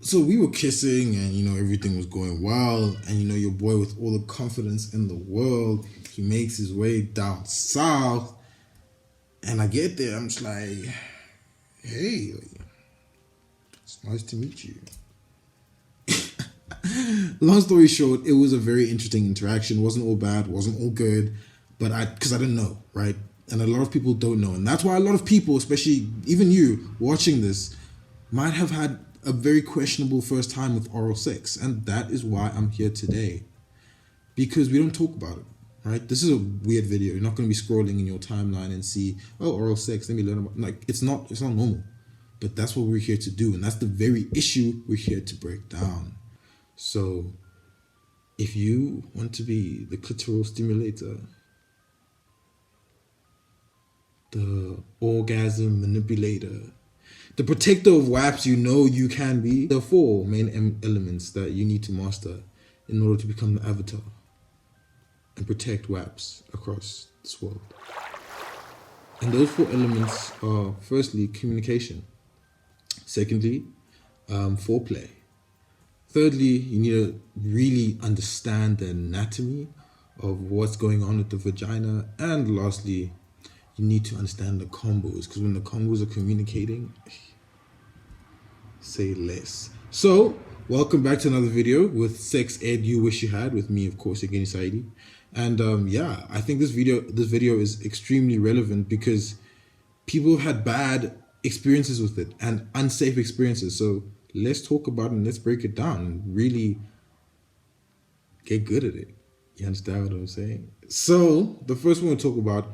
So we were kissing, and everything was going well, and your boy, with all the confidence in the world, he makes his way down south, and I get there, I'm just like, hey, it's nice to meet you. Long story short, it was a very interesting interaction. Wasn't all bad, wasn't all good, but because I didn't know, right? And a lot of people don't know, and that's why a lot of people, especially even you watching this, might have had a very questionable first time with oral sex, and that is why I'm here today, because we don't talk about it, right? This is a weird video. You're not going to be scrolling in your timeline and see, oh, oral sex. Let me learn about. Like, it's not normal, but that's what we're here to do, and that's the very issue we're here to break down. So, if you want to be the clitoral stimulator, the orgasm manipulator, the protector of WAPs, you can be. There are four main elements that you need to master in order to become the avatar and protect WAPs across this world. And those four elements are, firstly, communication. Secondly, foreplay. Thirdly, you need to really understand the anatomy of what's going on with the vagina. And lastly, you need to understand the combos, because when the combos are communicating, say less. So, welcome back to another video with Sex Ed You Wish You Had, with me, of course, again, Saidi. And I think this video is extremely relevant because people have had bad experiences with it and unsafe experiences. So let's talk about it and let's break it down and really get good at it. You understand what I'm saying? So the first one we'll talk about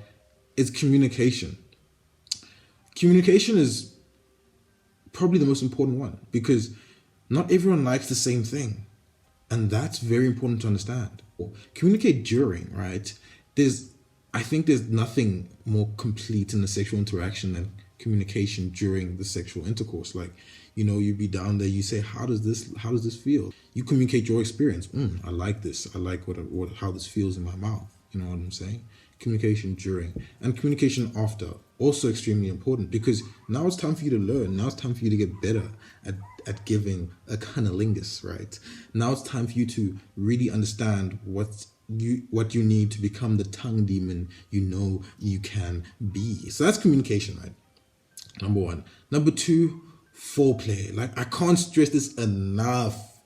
is communication. Communication is probably the most important one because not everyone likes the same thing. And that's very important to understand. Communicate during, right? I think there's nothing more complete in the sexual interaction than communication during the sexual intercourse. Like, you be down there, you say, how does this feel? You communicate your experience. I like this. I like how this feels in my mouth. You know what I'm saying? Communication during and communication after, also extremely important, because now it's time for you to learn. Now it's time for you to get better at giving a cunnilingus, right? Now it's time for you to really understand what you need to become the tongue demon you can be. So that's communication, right? Number one. Number two, foreplay. Like, I can't stress this enough.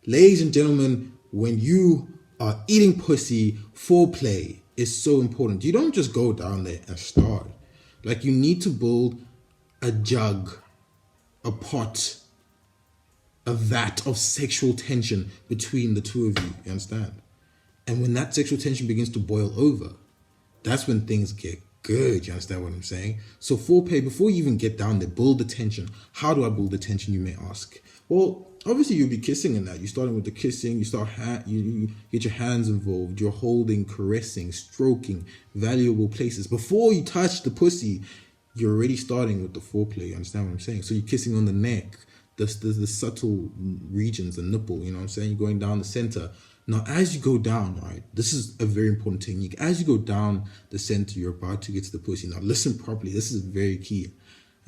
Ladies and gentlemen, when you are eating pussy, foreplay is so important. You don't just go down there and start. Like, you need to build a jug, a pot, a vat of sexual tension between the two of you understand? And when that sexual tension begins to boil over, that's when things get good. You understand what I'm saying? So foreplay, before you even get down there, build the tension. How do I build the tension, you may ask? Well, obviously you'll be kissing in that. You're starting with the kissing. You get your hands involved. You're holding, caressing, stroking valuable places. Before you touch the pussy, you're already starting with the foreplay. You understand what I'm saying? So you're kissing on the neck, the subtle regions, the nipple. You know what I'm saying? You're going down the center. Now, as you go down, right, this is a very important technique. As you go down the center, you're about to get to the pussy. Now, listen properly. This is very key.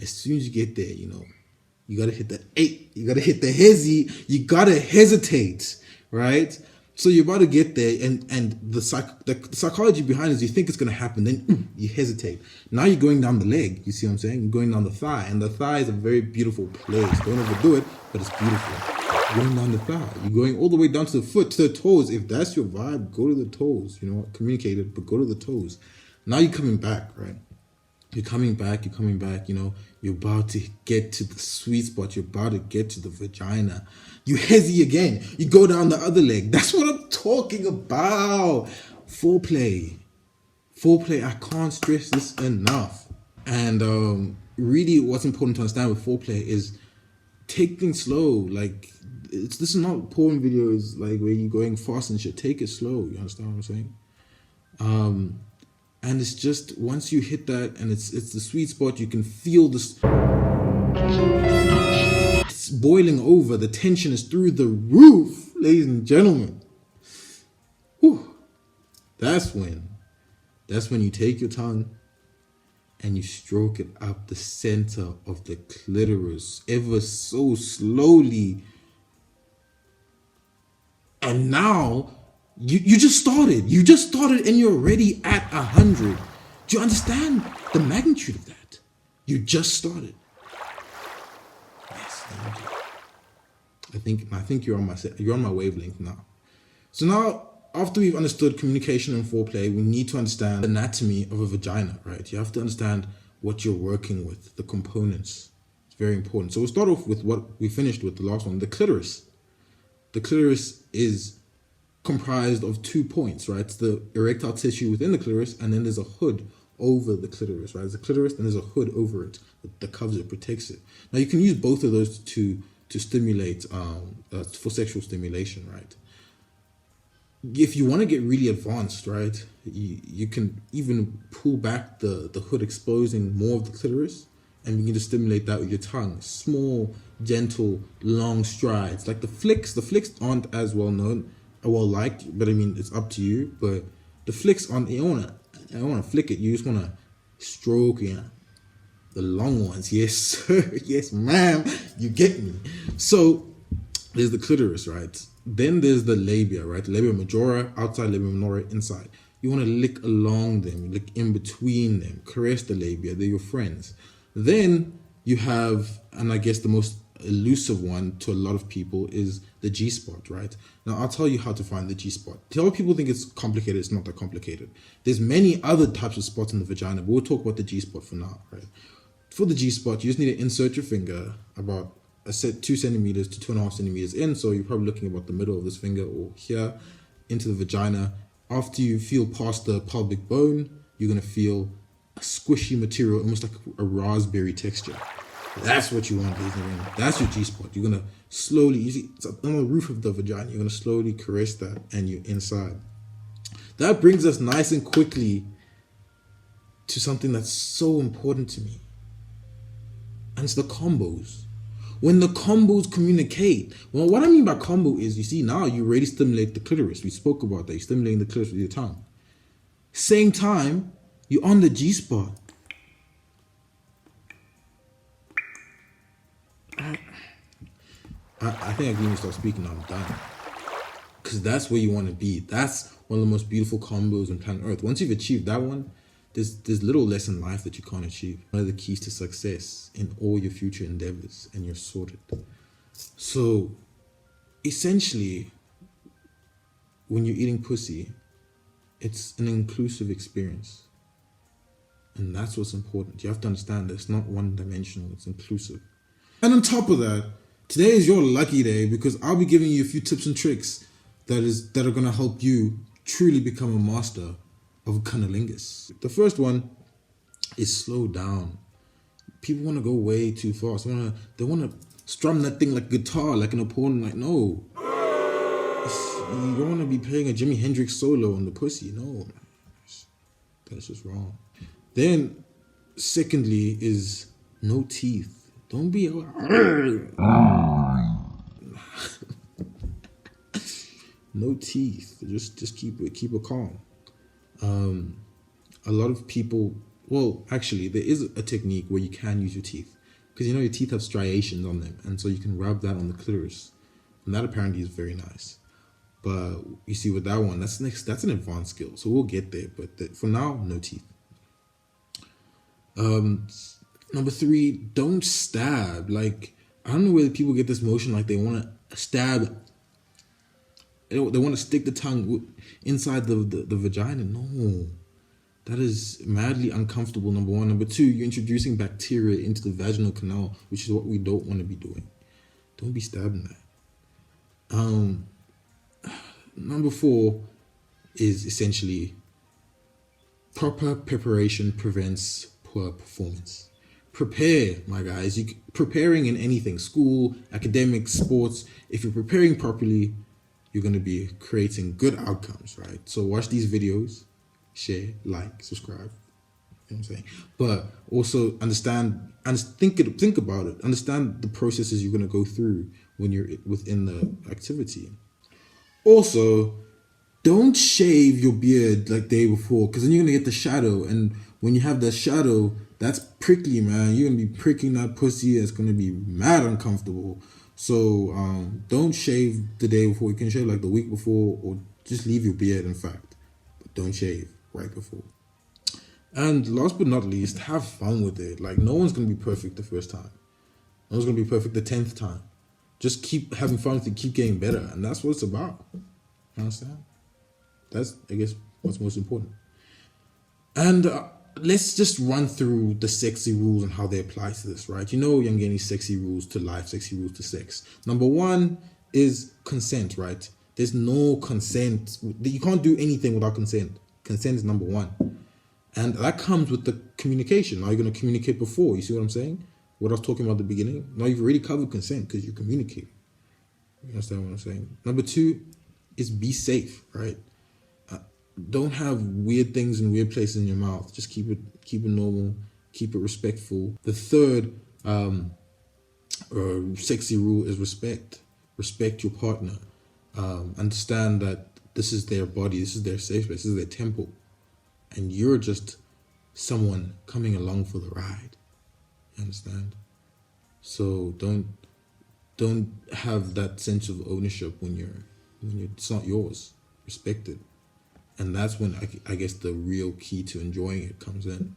As soon as you get there, you got to hit the 8. You got to hit the hezzy. You got to hesitate, right? So you're about to get there, and the psychology behind it is you think it's going to happen, then you hesitate. Now you're going down the leg. You see what I'm saying? You're going down the thigh, and the thigh is a very beautiful place. Don't overdo it, but it's beautiful. Going down the thigh. You're going all the way down to the foot, to the toes. If that's your vibe, go to the toes. Communicate it, but go to the toes. Now you're coming back, right? You're coming back, you're about to get to the sweet spot. You're about to get to the vagina. You hezzy again. You go down the other leg. That's what I'm talking about. Foreplay. I can't stress this enough. And really what's important to understand with foreplay is take things slow. Like, this is not porn videos like where you're going fast and shit. Take it slow. You understand what I'm saying? And it's just, once you hit that and it's the sweet spot, you can feel this. It's boiling over. The tension is through the roof, ladies and gentlemen. Whew. That's when you take your tongue and you stroke it up the center of the clitoris ever so slowly And now you just started. You just started and you're already at 100. Do you understand the magnitude of that? You just started. Yes, thank you. I think you're on my wavelength now. So now, after we've understood communication and foreplay, we need to understand the anatomy of a vagina, right? You have to understand what you're working with, the components. It's very important. So we'll start off with what we finished with, the last one, the clitoris. The clitoris is comprised of 2 points, right? It's the erectile tissue within the clitoris, and then there's a hood over the clitoris, right? There's a clitoris, and there's a hood over it that covers it, protects it. Now you can use both of those to stimulate, for sexual stimulation, right? If you want to get really advanced, right, you can even pull back the hood, exposing more of the clitoris, and begin to stimulate that with your tongue. Small, gentle, long strides. Like the flicks aren't as well known, well liked, but I mean, it's up to you. But the flicks aren't, I don't want to flick it, you just want to stroke it. The long ones, yes sir, yes ma'am, you get me. So there's the clitoris, right? Then there's the labia, right? Labia majora, outside, labia minora, inside. You want to lick along them, lick in between them, caress the labia, they're your friends. Then you have, and I guess the most elusive one to a lot of people, is the G-spot, right? Now I'll tell you how to find the G-spot. A lot of people think it's complicated. It's not that complicated. There's many other types of spots in the vagina, but we'll talk about the G-spot for now, right? For the G-spot, you just need to insert your finger about 2 centimeters to 2.5 centimeters in. So you're probably looking about the middle of this finger or here into the vagina. After you feel past the pelvic bone, you're going to feel a squishy material, almost like a raspberry texture. That's what you want, ladies and gentlemen. That's your G-spot. You're going to slowly, you see, it's on the roof of the vagina. You're going to slowly caress that and you're inside. That brings us nice and quickly to something that's so important to me. And it's the combos. When the combos communicate. Well, what I mean by combo is, you see, now you already stimulate the clitoris. We spoke about that. You're stimulating the clitoris with your tongue. Same time, you're on the G-spot. I think I can even start speaking. I'm done. Because that's where you want to be. That's one of the most beautiful combos on planet Earth. Once you've achieved that one, there's little less in life that you can't achieve. One of the keys to success in all your future endeavors, and you're sorted. So, essentially, when you're eating pussy, it's an inclusive experience. And that's what's important. You have to understand that it's not one-dimensional, it's inclusive. And on top of that, today is your lucky day, because I'll be giving you a few tips and tricks that are going to help you truly become a master of cunnilingus. The first one is slow down. People want to go way too fast. They want to strum that thing like guitar, like an opponent. Like, no. You don't want to be playing a Jimi Hendrix solo on the pussy. No. That's just wrong. Then, secondly, is no teeth. Don't be... No teeth. Just keep it calm. A lot of people, well, actually, there is a technique where you can use your teeth, because your teeth have striations on them, and so you can rub that on the clitoris, and that apparently is very nice. But you see, with that one, that's an advanced skill, so we'll get there. But for now, no teeth. Number 3, don't stab. Like, I don't know where people get this motion, like they want to stab. They want to stick the tongue inside the vagina. No, that is madly uncomfortable, number 1. Number 2, you're introducing bacteria into the vaginal canal, which is what we don't want to be doing. Don't be stabbing that. Number 4 is essentially proper preparation prevents poor performance. Prepare, my guys. Preparing in anything, school, academics, sports. If you're preparing properly, you're going to be creating good outcomes, right? So watch these videos, share, like, subscribe. You know what I'm saying? But also understand and think about it. Understand the processes you're going to go through when you're within the activity. Also, don't shave your beard like the day before, because then you're going to get the shadow. And when you have that shadow, that's prickly, man. You're going to be pricking that pussy. It's going to be mad uncomfortable. So don't shave the day before. You can shave like the week before, or just leave your beard, in fact. But don't shave right before. And last but not least, have fun with it. Like, no one's going to be perfect the first time. No one's going to be perfect the 10th time. Just keep having fun with it, keep getting better. And that's what it's about. You understand? That's, I guess, what's most important. And let's just run through the sexy rules and how they apply to this, right? You know, Young Getting sexy rules to life, sexy rules to sex. Number one is consent, right? There's no consent. You can't do anything without consent. Consent is number one. And that comes with the communication. Now you're going to communicate before. You see what I'm saying? What I was talking about at the beginning. Now you've already covered consent because you communicate. You understand what I'm saying? Number two is be safe, right? Don't have weird things in weird places in your mouth. Just keep it normal. Keep it respectful. The third sexy rule is respect. Respect your partner. Understand that this is their body. This is their safe space. This is their temple. And you're just someone coming along for the ride. You understand? So don't have that sense of ownership when it's not yours. Respect it. And that's when I guess the real key to enjoying it comes in.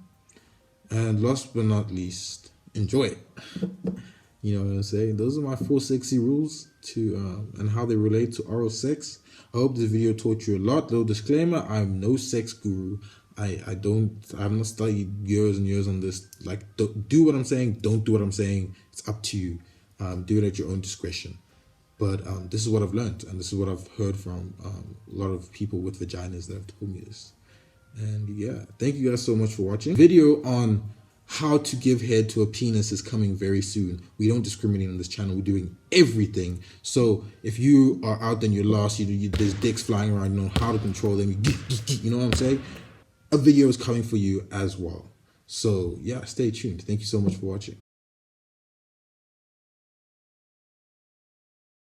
And last but not least, enjoy it. You know what I'm saying? Those are my 4 sexy rules to and how they relate to oral sex. I hope this video taught you a lot. Little disclaimer, I'm no sex guru. I've not studied years and years on this. Like, do what I'm saying, don't do what I'm saying. It's up to you. Do it at your own discretion. But this is what I've learned, and this is what I've heard from a lot of people with vaginas that have told me this. And yeah, thank you guys so much for watching. Video on how to give head to a penis is coming very soon. We don't discriminate on this channel. We're doing everything. So if you are out there and you're lost, there's dicks flying around, you know how to control them. You know what I'm saying? A video is coming for you as well. So yeah, stay tuned. Thank you so much for watching.